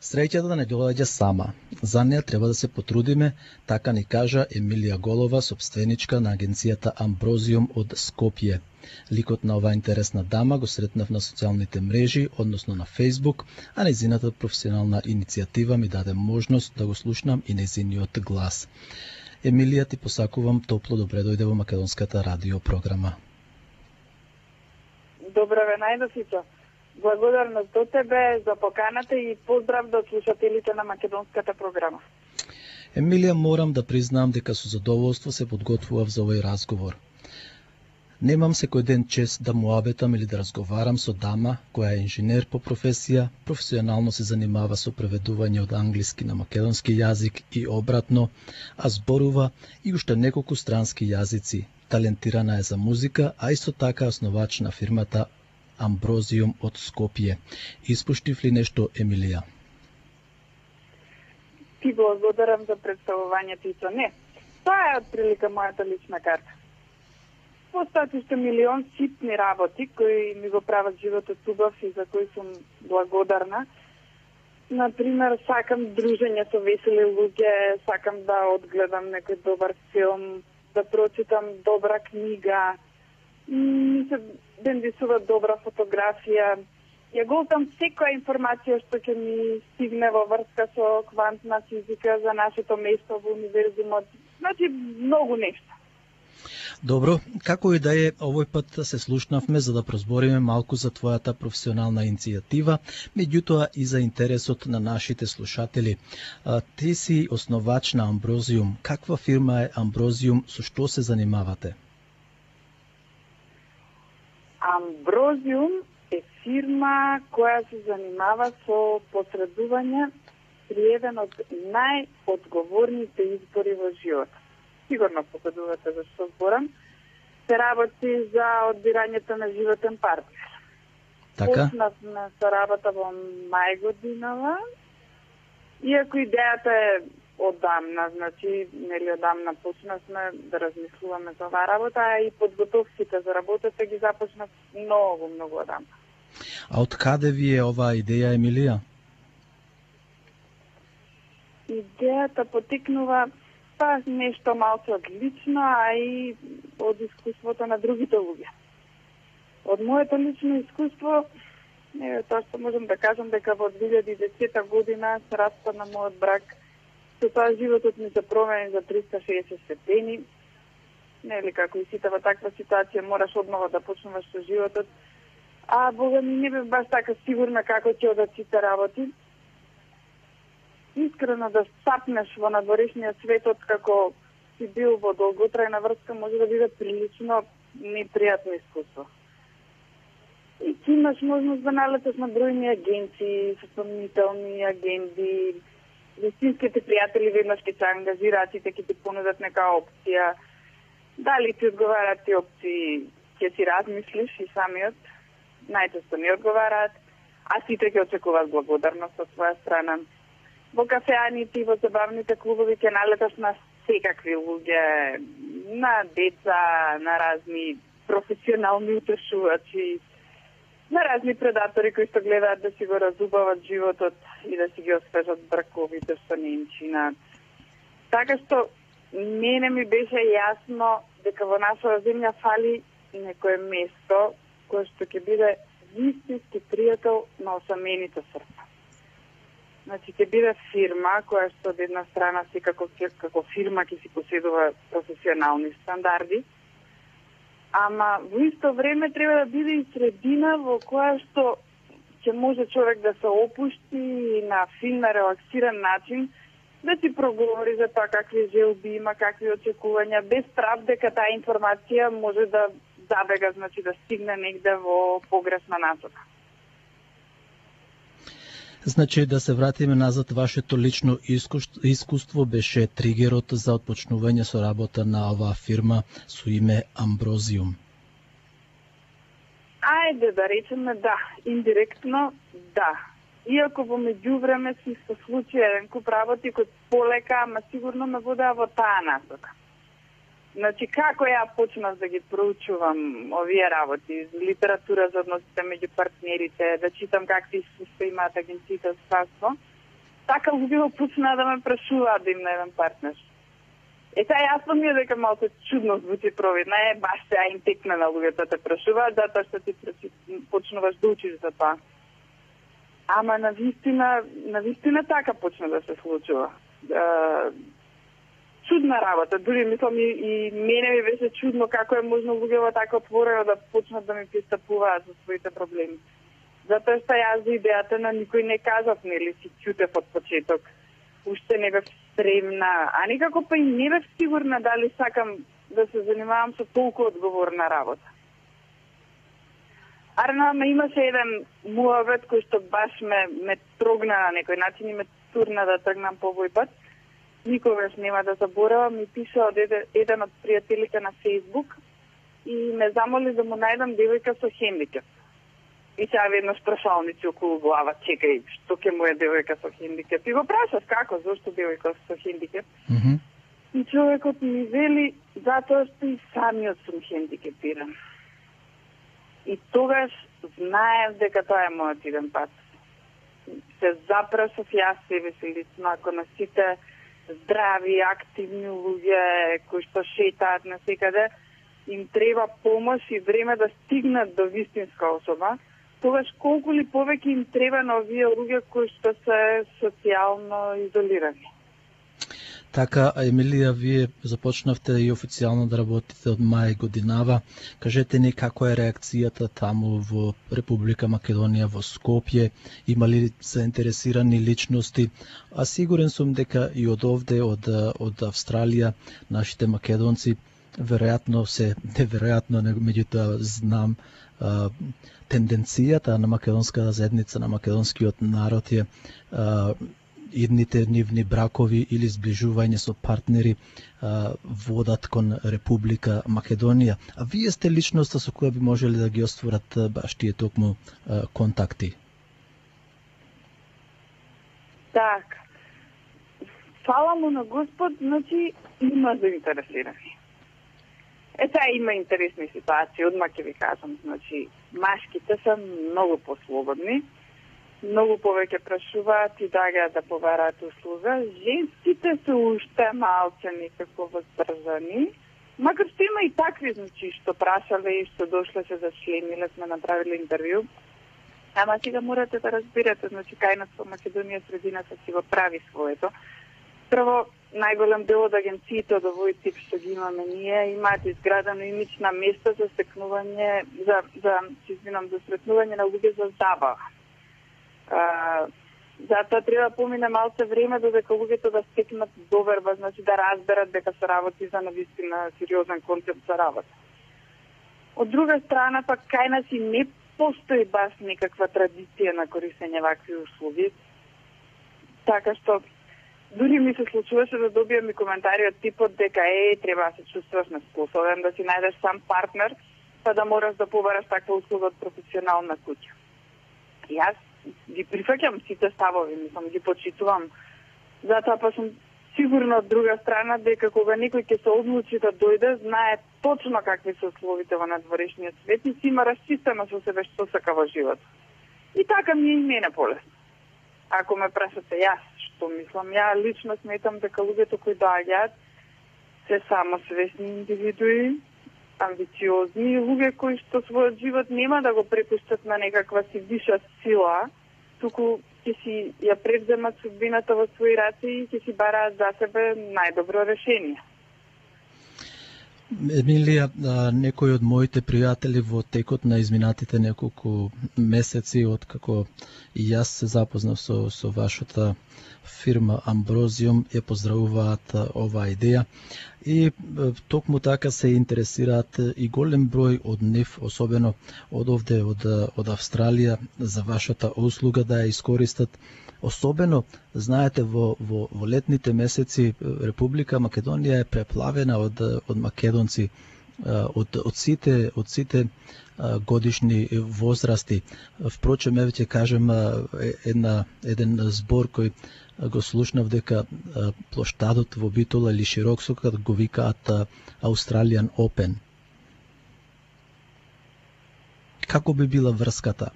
Среќата не доаѓа сама. За неа треба да се потрудиме, така ни кажа Емилија Голова, собственичка на агенцијата Амброзиум од Скопје. Ликот на оваа интересна дама го сретнав на социјалните мрежи, односно на Facebook, а нејзината професионална иницијатива ми даде можност да го слушнам и нејзиниот глас. Емилија, ти посакувам топло добре дојде во македонската радио програма. Добро ве најдов Ито. Благодарност до тебе за поканата и поздрав до слушателите на македонската програма. Емилија, морам да признам дека со задоволство се подготвував за овој разговор. Немам секој ден чест да муабетам или да разговарам со дама која е инженер по професија, професионално се занимава со преведување од англиски на македонски јазик и обратно, а зборува и уште неколку странски јазици. Талентирана е за музика, а исто така основач на фирмата Амброзиум од Скопје. Испуштив ли нешто, Емилија? Ти благодарам за представувањето и то не. Тоа е отприлика мојата лична карта. Постојат уште милион ситни работи кои ми го прават животот убав и за кои сум благодарна. Например, сакам дружење со весели луѓе, сакам да одгледам некој добар филм, да прочитам добра книга, ми се бендисува добра фотографија. Ја голтам секоја информација што ќе ми стигне во врска со квантна физика за нашето место во универзумот. Значи, многу нешто. Добро, како и да е, овој пат се слушнавме за да прозбориме малку за твојата професионална иницијатива, меѓутоа и за интересот на нашите слушатели. Ти си основач на Амброзиум. Каква фирма е Амброзиум, со што се занимавате? Амброзиум е фирма која се занимава со посредување при еден од најодговорните избори во животот. Сигурно покажувате за што зборам, се работи за одбирањето на животен партнер. Така? Почнавме со работа во мај годинава, иако идејата е одамна, значи, нели одамна почнавме да размислуваме за оваа работа, а и подготовките за работата ги започнав многу одамна. А од каде ви е оваа идеја, Емилија? Идејата потекнува нешто малку од лично, а и од искуството на другите луѓе. Од моето лично искуство, тоа што можам да кажам дека во 2010 година се распадна мојот брак, со тоа животот ми се промени за 360 степени. Нели, како и сите во таква ситуација мораш однова да почнуваш со животот, а бога ми не бев баш така сигурна како ќе одат сите работи. Искрено да стапнеш во надворешниот свет откако си бил во долготрајна врска може да биде прилично непријатно искуство. И ти имаш можност да налеташ на бројни агенции, сомнителни агенти, вистинските пријатели веднаш ќе се ангажираат и ќе ти понудат нека опција. Дали ти одговараат ти опции, ќе си размислиш и самиот. Најчесто не одговараат, а сите ќе очекуваат благодарност од своја страна. Во кафеаните и во забавните клубови ќе налеташ на секакви луѓе, на деца, на разни професионални утешувачи, на разни предатори кои што гледаат да си го разубават животот и да си ги освежат браковите што не им чинат. Така што мене ми беше јасно дека во нашата земја фали некое место кое што ќе биде вистински пријател на осамените срца. Значи, ќе биде фирма која што од една страна си како фирма ќе си поседува професионални стандарди, ама во исто време треба да биде и средина во која што ќе може човек да се опушти и на фин, на релаксиран начин да си проговори за тоа какви желби има, какви очекувања, без страв дека таа информација може да забега, значи да стигне негде во погрешна насока. Значи, да се вратиме назад, вашето лично искуство беше тригерот за отпочнување со работа на оваа фирма со име Амброзиум. Ајде да речеме да, индиректно да. Иако во меѓувреме си се случи еден куп работи кои полека, ама сигурно ме водеа во таа насока. Значи, како ја почнав да ги проучувам овие работи, литература за односите меѓу партнерите, да читам какви искуства имаат агенциите од САСО, така луѓето почнаа да ме прашуваат да им најдам партнер. Јасно ми е дека малку чудно звучи провидна, баш сега им текна на луѓето те прашуваат, затоа што ти почнуваш да учиш за тоа. Ама на вистина така почна да се случува. Чудна работа, дури мислам и мене ми беше чудно како е можно луѓето така отворено да почнат да ми пристапуваат за своите проблеми. Затоа што јас за идејата на никој не кажав, нели си ќутев од почеток. Уште не бев стремна, а никако па и не бев сигурна дали сакам да се занимавам со толку одговорна работа. Арна, имаше еден муавет кој што баш ме трогна на некој начин и ме турна да тргнам по овој пат. Никогаш нема да заборавам, ми пиша од еден од пријателите на Фејсбук и ме замоли да му најдам девојка со хендикеп. И сега веднаш прашалници околу глава, чекај, што ќе му е девојка со хендикеп? И го прашав како, зошто девојка со хендикеп? И човекот ми вели, затоа што и самиот сум хендикепиран. И тогаш знаев дека тоа е мојот иден пат. Се запрашав јас себе си лично, ако на сите здрави, активни луѓе кои што шетаат насекаде, им треба помош и време да стигнат до вистинска особа, тогаш колку ли повеќе им треба на овие луѓе кои што се социјално изолирани. Така, Емилија, вие започнавте и официјално да работите од мај годинава. Кажете ни како е реакцијата таму во Република Македонија, во Скопје, има ли заинтересирани личности, а сигурен сум дека и од овде, од Австралија, нашите македонци, веројатно неверојатно, меѓутоа знам, тенденцијата на македонската заедница, на македонскиот народ е идните нивни бракови или зближување со партнери водат кон Република Македонија. А вие сте личноста со која би можеле да ги остварат баш тие токму контакти? Так. Фала му на Господ, значи има заинтересирани. Има интересни ситуации, одма ќе ви кажам, значи машките се многу послободни, многу повеќе прашуваат и дагаат да побараат услуга. Женските се уште малце некако воздржани, макар што има и такви, значи, што прашале и што дошле се зачлемиле, сме направили интервју. Ама сега морате да разбирате, значи, кај нас во Македонија средината си го прави своето. Прво, најголем дел од агенциите од овој тип што ги имаме ние имаат изградено имиџна места за стекнување, за сретнување на луѓе за забава. Затоа треба помине малце време додека луѓето да стекнат доверба, значи да разберат дека се работи за навистина сериозен концепт за работа. Од друга страна, пак кај нас и не постои баш никаква традиција на користење вакви услуги, така што дури ми се случуваше да добиам и коментари од типот дека треба да се чувствуваш неспособен, да си најдеш сам партнер, па да мораш да побараш таква услуга од професионална куќа. Јас ги прифаќам сите ставови, ги почитувам. Затоа па сум сигурна од друга страна дека кога некој ќе се одлучи да дојде, знае точно какви се условите во надворешниот свет и си има расчистено со себе што сака во живот. И така ми е и мене полесно. Ако ме прашате јас што мислам, ја лично сметам дека луѓето кои доаѓаат се самосвесни индивидуи, амбициозни, луѓе кои што својот живот нема да го препуштат на некаква си виша сила, туку ќе си ја превземат судбината во своји раце и ќе си бараат за себе најдобро решение. Емилија, некои од моите пријатели во текот на изминатите неколку месеци, откако и јас се запознав со вашата фирма Амброзиум, ја поздравуваат оваа идеја и токму така се интересираат и голем број од нив, особено од овде, од Австралија, за вашата услуга да ја искористат. Особено, знаете, во летните месеци Република Македонија е преплавена од македонци, од сите годишни возрасти. Впрочем, еве ќе кажем еден збор кој го слушнав, дека плоштадот во Битола или Широксокат го викаат Australian Open. Како би била врската?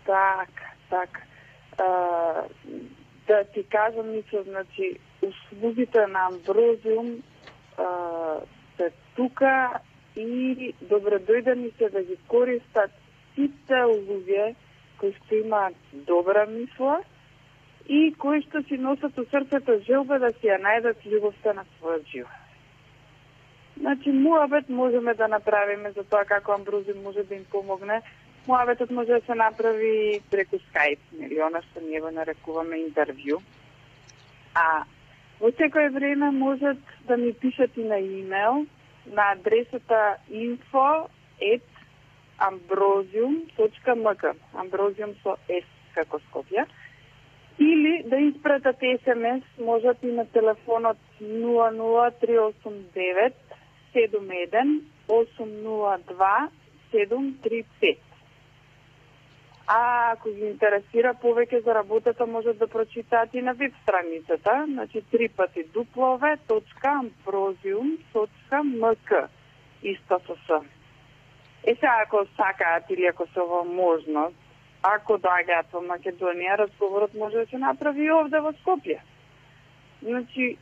Так. да ти кажам нисо, значи, услугите на Амброзиум се тука и добредојдени се да ги користат сите луѓе кои што имаат добра мисла и кои што си носат у срцето желба да си ја најдат љубовта на својот живот. Значи, муабет можеме да направиме за тоа како Амброзиум може да им помогне. Муабетот може да се направи преку Skype, или она што ние го нарекуваме интервју. А во секој време можат да ми пишат и на имейл на адресата info@ambrosium.mk, Амброзиум со S како Скопје, или да испратат SMS, можат и на телефонот 00389 71 802 735. А ако ги интересира повеќе за работата, можат да прочитаат и на веб страницата, значи www.ambrosium.mk, исто со С. Сега, ако сакаат или ако се ова можност, ако доаѓаат во Македонија, разговорот може да се направи и овде во Скопје. Значи,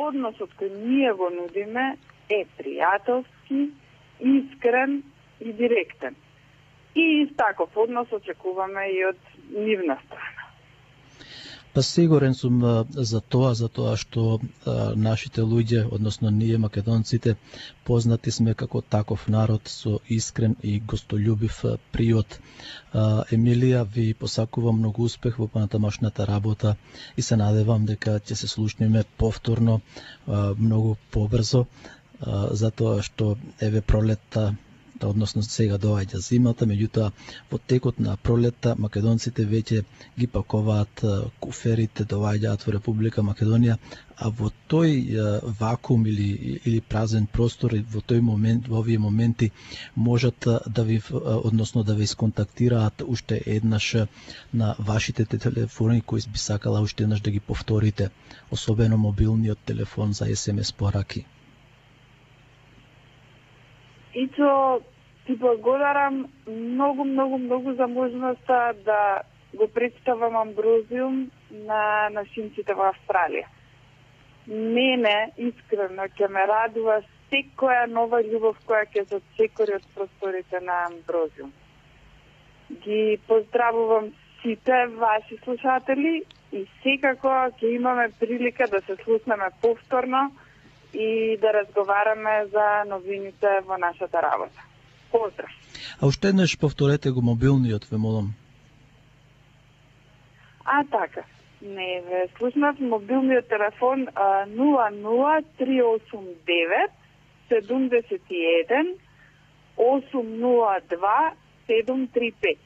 односот кој ние го нудиме е пријателски, искрен и директен. И таков однос очекуваме и од нивна страна. Па сигурен сум за тоа што нашите луѓе, односно ние македонците, познати сме како таков народ со искрен и гостолюбив приод. Емилија, ви посакувам многу успех во понатамошната работа и се надевам дека ќе се слушнеме повторно многу побрзо, затоа што еве пролетта, односно сега доаѓа зимата, меѓутоа во текот на пролетта македонците веќе ги пакуваат куферите, доаѓаат во Република Македонија, а во тој вакуум или празен простор, во тој момент, во овие моменти можат да ви, односно да ве исконтактираат уште еднаш на вашите телефони кои би сакала уште еднаш да ги повторите, особено мобилниот телефон за SMS пораки. Ицо, ти благодарам многу за можноста да го представам Амброзиум на нашинците во Австралија. Мене, искрено, ќе ме радува секоја нова љубов која ќе се отсекори од просторите на Амброзиум. Ги поздравувам сите ваши слушатели и секако ќе имаме прилика да се слушнеме повторно и да разговараме за новините во нашата работа. Поздрав! А уште еднаш повторете го мобилниот, ве молам. Така. Не, ве слушнав мобилниот телефон 00389 71 802 735.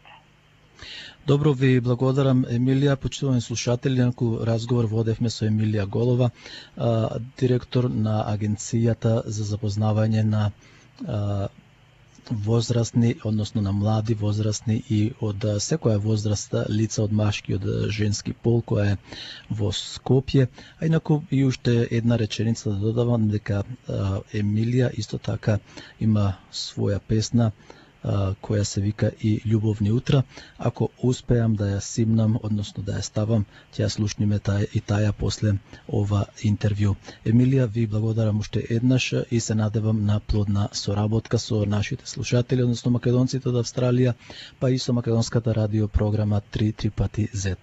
Добро, ви благодарам, Емилија. Почитувани слушатели, некој разговор водевме со Емилија Голова, директор на Агенцијата за запознавање на возрастни, односно на млади, возрастни и од секоја возраста лица, од машки и од женски пол, која е во Скопје. А инаку и уште една реченица да додавам, дека Емилија исто така има своја песна која се вика и Љубовни утра. Ако успеам да ја симнам, односно да ја ставам, ќе ја слушниме и таја после ова интервју. Емилија, ви благодарам уште еднаш и се надевам на плодна соработка со нашите слушатели, односно македонците од Австралија, па и со македонската радио програма 3 пати Z.